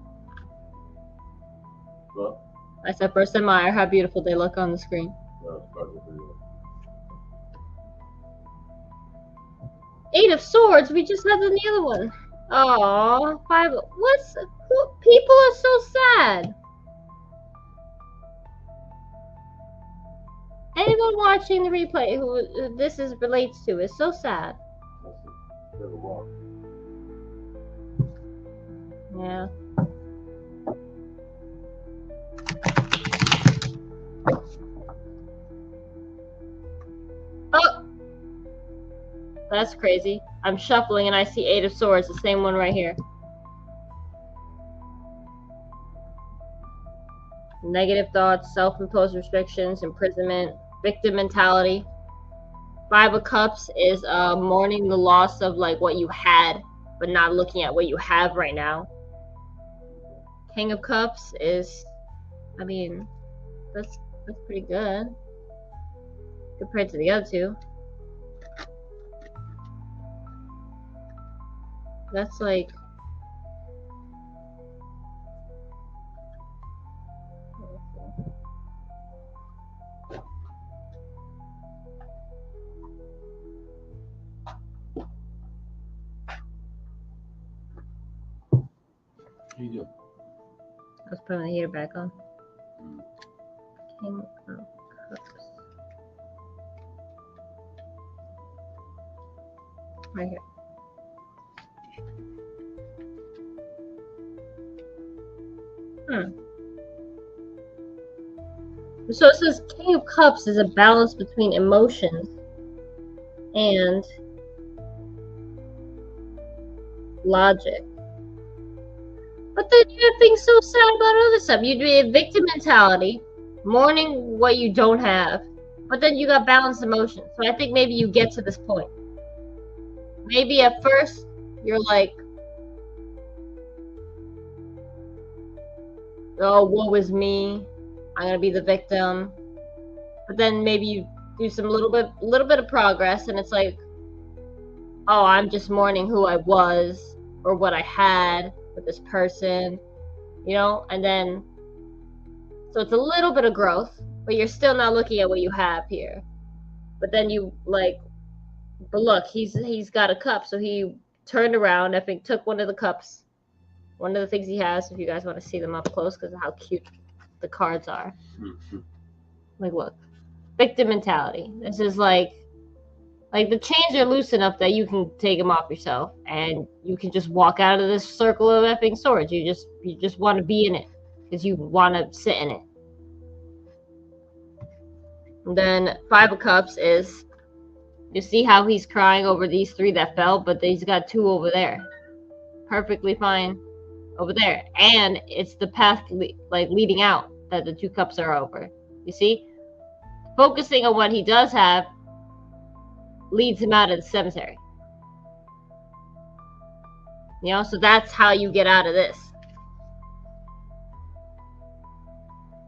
Well, I said first admire how beautiful they look on the screen. no, it's probably pretty good. 8 of Swords. We just had the other one. Oh, 5. People are so sad. Anyone watching the replay who this relates to is so sad. Never walk. Yeah. Oh! That's crazy. I'm shuffling and I see 8 of Swords, the same one right here. Negative thoughts, self-imposed restrictions, imprisonment, victim mentality. 5 of Cups is mourning the loss of like what you had, but not looking at what you have right now. King of Cups is, I mean, that's pretty good compared to the other two. That's like, What do you do? I was putting the heater back on. King of Cups. Right here. So it says King of Cups is a balance between emotions and logic. But then you have things so sad about other stuff. You'd be a victim mentality, mourning what you don't have, but then you got balanced emotions. So I think maybe you get to this point. Maybe at first you're like, oh, woe is me. I'm gonna be the victim. But then maybe you do some little bit of progress, and it's like, oh, I'm just mourning who I was or what I had with this person, you know. And then, so it's a little bit of growth, but you're still not looking at what you have here. But then you like, but look, he's got a cup, so he turned around. I think took one of the cups, one of the things he has. If you guys want to see them up close, because of how cute the cards are. Like, look, victim mentality. This is like the chains are loose enough that you can take them off yourself, and you can just walk out of this circle of effing swords. You just want to be in it because you want to sit in it. And then 5 of Cups is, you see how he's crying over these 3 that fell, but he's got 2 over there, perfectly fine over there, and it's the path leading out that the 2 cups are over. You see, focusing on what he does have leads him out of the cemetery. You know, so that's how you get out of this.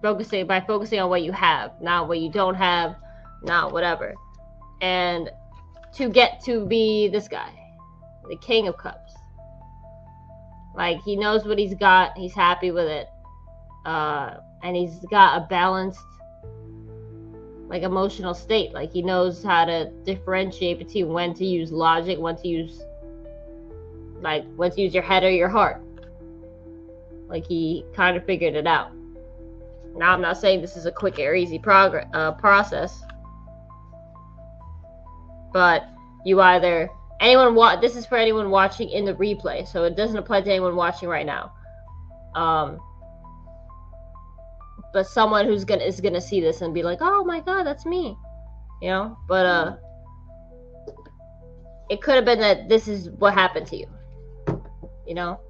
By focusing on what you have, not what you don't have, not whatever. And to get to be this guy, the King of Cups. Like, he knows what he's got, he's happy with it. And he's got a balanced, like, emotional state. Like, he knows how to differentiate between when to use logic, when to use your head or your heart. Like, he kind of figured it out. Now, I'm not saying this is a quick or easy process, but you either this is for anyone watching in the replay, so it doesn't apply to anyone watching right now. But someone is gonna see this and be like, "Oh my God, that's me," you know. But it could have been that this is what happened to you, you know,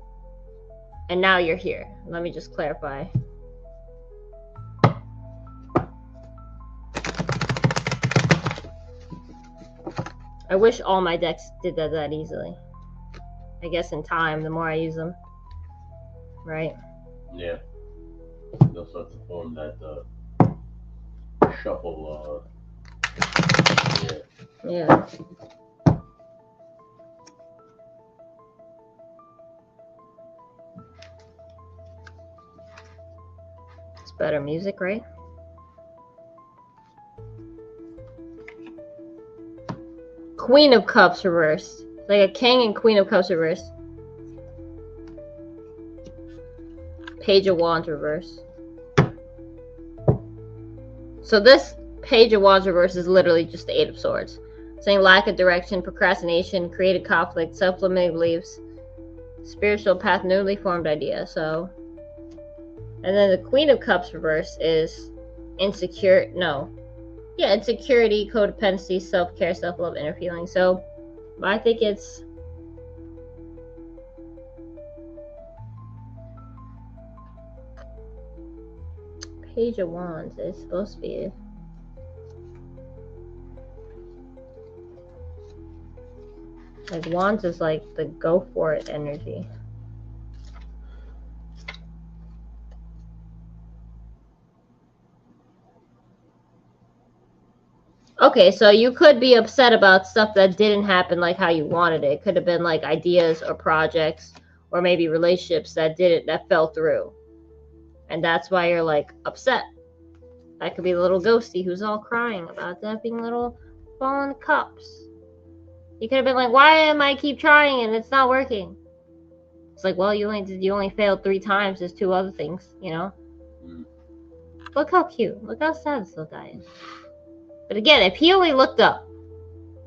and now you're here. Let me just clarify. I wish all my decks did that easily. I guess in time, the more I use them, right? Yeah. They'll start to form that shuffle. Yeah. It's better music, right? Queen of Cups reversed. Like a King and Queen of Cups reversed. Page of Wands reversed. So this Page of Wands reversed is literally just the 8 of Swords. Saying lack of direction, procrastination, created conflict, self-limiting beliefs. spiritual path, newly formed idea. So, and then the Queen of Cups reverse is insecurity, codependency, self-care, self-love, inner feeling. So I think it's Page of Wands. It's supposed to be like Wands is like the go for it energy. Okay, so you could be upset about stuff that didn't happen like how you wanted it. It could have been like ideas or projects or maybe relationships that fell through. And that's why you're like upset. That could be the little ghosty who's all crying about that being little fallen cups. You could have been like, why am I keep trying and it's not working? It's like, well, you only failed 3 times. There's 2 other things, you know? Look how cute. Look how sad this little guy is. But again, if he only looked up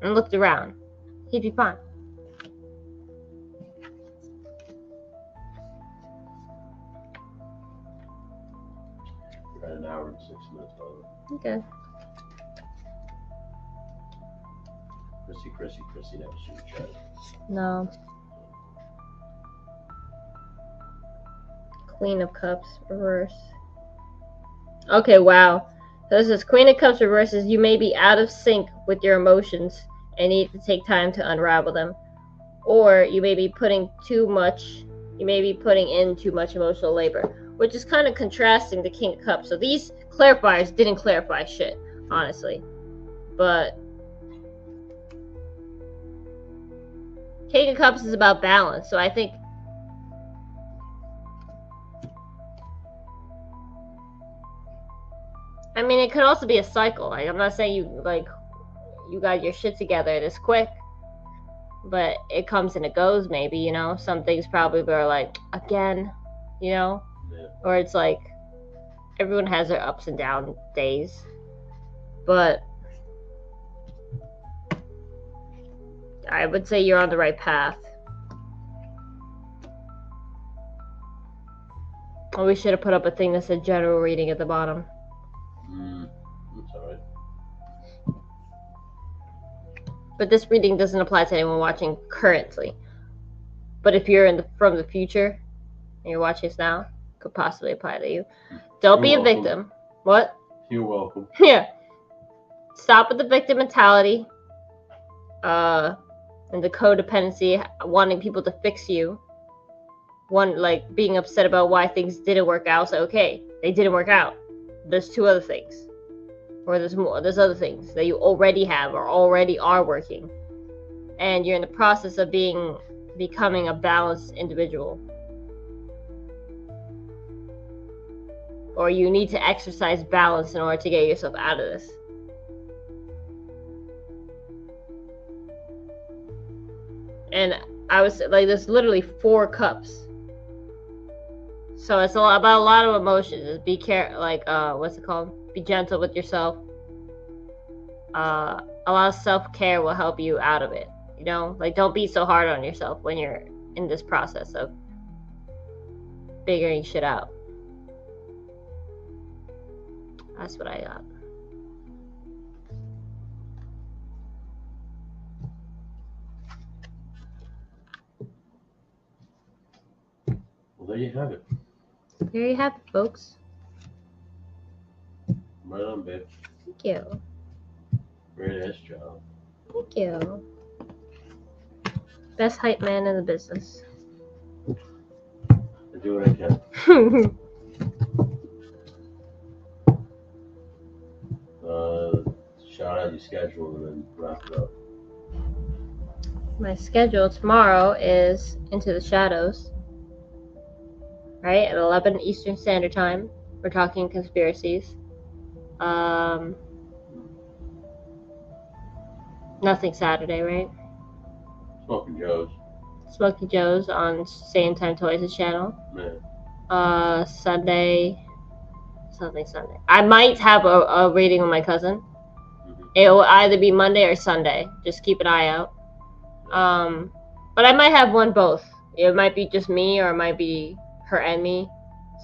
and looked around, he'd be fine. We're at an hour and 6 minutes, brother. Okay. Chrissy never Superchat. No. Queen of Cups reverse. Okay, wow. So this is Queen of Cups reverses. You may be out of sync with your emotions and need to take time to unravel them. Or you may be putting in too much emotional labor, which is kind of contrasting the King of Cups. So these clarifiers didn't clarify shit, honestly. But King of Cups is about balance. So I think it could also be a cycle. Like, I'm not saying you got your shit together this quick, but it comes and it goes. Maybe, you know, some things probably are like again, you know, or it's like everyone has their ups and down days, but I would say you're on the right path. Oh, we should have put up a thing that said general reading at the bottom. That's alright. But this reading doesn't apply to anyone watching currently. But if you're from the future and you're watching this now, it could possibly apply to you. Don't be a victim. What? You're welcome. Yeah. Stop with the victim mentality. And the codependency, wanting people to fix you. Like being upset about why things didn't work out. So okay, they didn't work out. There's 2 other things. Or there's more. There's other things that you already have or already are working. And you're in the process of becoming a balanced individual. Or you need to exercise balance in order to get yourself out of this. And I was like, there's literally 4 cups. So it's about a lot of emotions. Be careful, what's it called? Be gentle with yourself. A lot of self-care will help you out of it. You know, like don't be so hard on yourself when you're in this process of figuring shit out. That's what I got. Well, there you have it. There you have it, folks. Right on, babe. Thank you. Great ass job. Thank you. Best hype man in the business. I do what I can. Shout out your schedule and then wrap it up. My schedule tomorrow is Into the Shadows. Right? At 11 Eastern Standard Time. We're talking conspiracies. Nothing Saturday, right? Smoking Joe's. Smoky Joe's on Same Time Toys' channel. Man. Sunday. I might have a reading with my cousin. It will either be Monday or Sunday. Just keep an eye out. But I might have one both. It might be just me, or it might be her and me.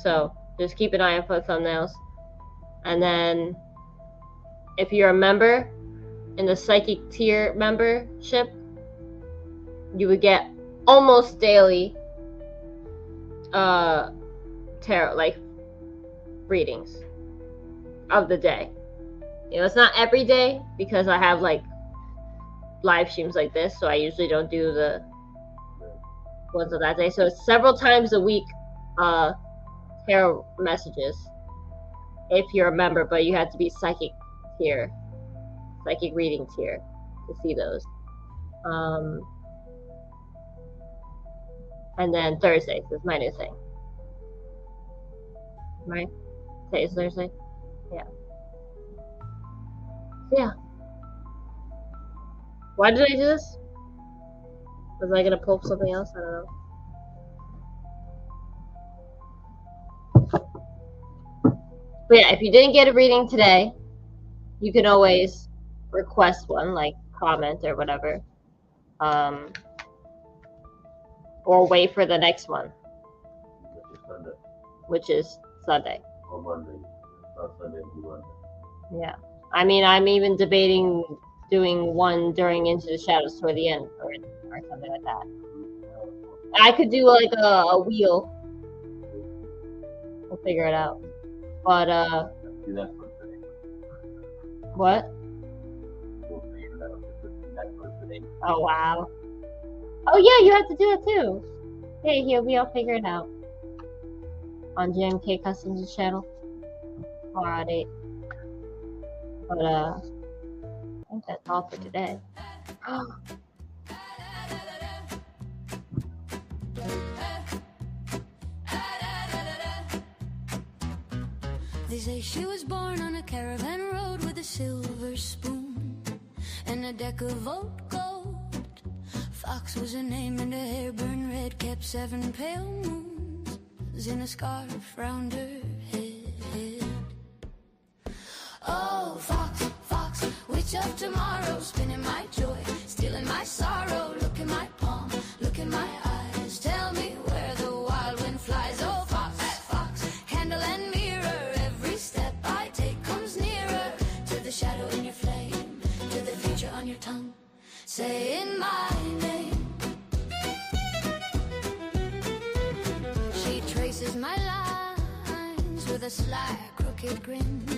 So just keep an eye out for the thumbnails. And then, if you're a member in the psychic tier membership, you would get almost daily tarot readings of the day. It's not every day because I have live streams like this, so I usually don't do the ones of that day. So it's several times a week tarot messages if you're a member, but you have to be psychic reading tier to see those. And then Thursdays is my new thing. Right? Today is Thursday? Yeah. Yeah. Why did I do this? Was I gonna pull something else? I don't know. But yeah, if you didn't get a reading today, you can always request one, comment or whatever. Or wait for the next one. Which is Sunday. Or Monday. Not Sunday, it'll be Monday. Yeah. I mean, I'm even debating doing one during Into the Shadows toward the end, or something like that. I could do a wheel. We'll figure it out. But Do that for today. what? We'll figure it out. Do that for today. Oh wow. Oh yeah, you have to do it too. Hey, we all figure it out. On JMK Customs channel. Alrighty. But I think that's all for today. They say she was born on a caravan road with a silver spoon and a deck of old gold. Fox was her name and her hair burned red, kept 7 pale moons in a scarf round her head. Oh, Fox, Fox, witch of tomorrow, spinning my joy, stealing my sorrow. Look in my palm, look in my eyes, tell me where the wild wind flies. Oh, Fox, Fox, candle and mirror, every step I take comes nearer to the shadow in your flame, to the future on your tongue, saying my name. She traces my lines with a sly, crooked grin.